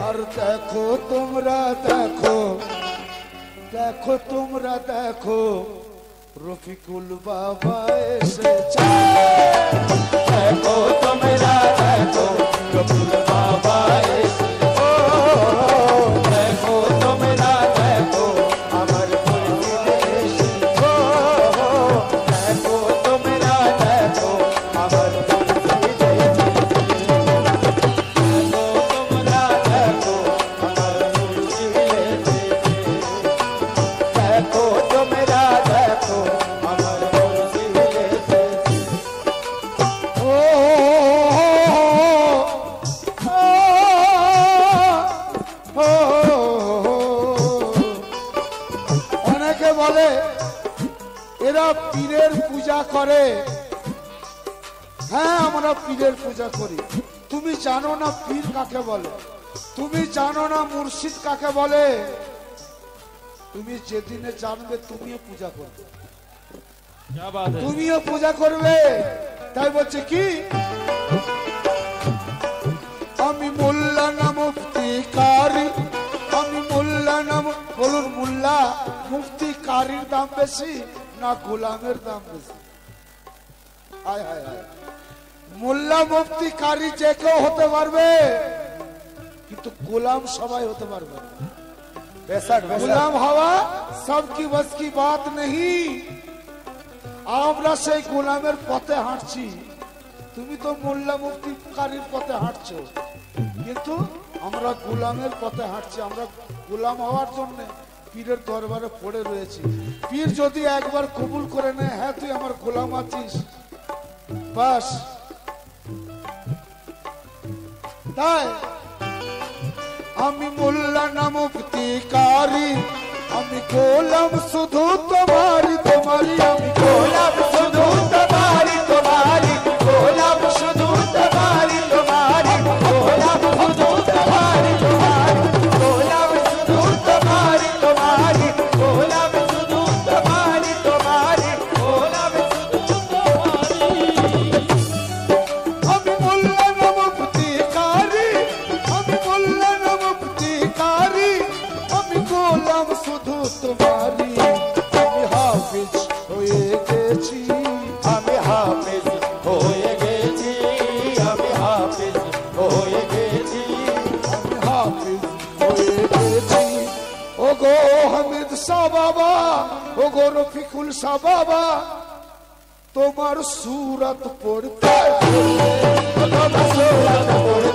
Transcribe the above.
আর দেখো তোমরা দেখো, দেখো তোমরা দেখো, রফিকুল বাবা এসেছে। দেখো তোমরা দেখো, রফিকুল বাবা এসেছে। দেখো তোমরা দেখো, আমার মুর্শিদ এসেছে। দেখো তোমরা দেখো, আমার মুর্শিদ এসেছে। দেখো তোমরা দেখো, আমার মুর্শিদ এসেছে। দেখো তোমরা দেখো, আমার মুর্শিদ এসেছে। অনেকে বলে এরা পীরের পূজা করে। হ্যাঁ, আমরা পীরের পূজা করি। তুমি জানো না পীর কাকে বলে? তুমি জানো না মুর্শিদ কাকে বলে? তুমি যেদিনে জানবে তুমিও পূজা করবে, তুমিও পূজা করবে। তাই বলছে কি, আমি মোল্লা না মুফতি কারি, আমি মোল্লা না। বলুন, মোল্লা মুফতি কারির দাম বেশি না গোলামের দাম বেশি? হায় হায় হায়। মোল্লা মুফতি কারি যে কেউ হতে পারবে, কিন্তু গোলাম সবাই হতে পারবে না। গোলাম হওয়া সব কি বস কি বাত নেই। আমরা সেই গোলামের পথে হাঁটছি। তুমি তো মোল্লা মুফতি কারির পথে হাঁটছো, কিন্তু আমরা গোলামের পথে হাঁটছি। আমরা গোলাম হওয়ার জন্য পীরের দরবারে পড়ে রয়েছি। পীর যদি একবার কবুল করে নেয়, হ্যাঁ তুই আমার গোলাম আছিস, বাস। তাই আমি মোল্লা না মুফতি কারি, আমি গোলাম শুধু তোমারি তোমারি, আমি গোলাম শুধু তোমারি তোমারি, গোলাম শুধু তোমারি তোমারি, গোলাম শুধু তোমারি তোমারি, গোলাম শুধু তোমারি তোমারি, গোলাম শুধু তোমারি তোমারি, গোলাম শুধু তোমারি। আমি মোল্লা না মুফতি কারি, আমি মোল্লা না মুফতি কারি, আমি গোলাম শুধু তোমারি। আমি হাফিজ হয়ে গেছি, আমি হাফিজ হয়ে গেছি, আমি হাফিজ হয়ে গেছি, আমি হাফিজ হয়ে গেছি। ও গো হামিদ শাহ বাবা, ও গো রফিকুল শাহ বাবা, তোমার সুরত পড়তে, তোমার সুরত পড়তে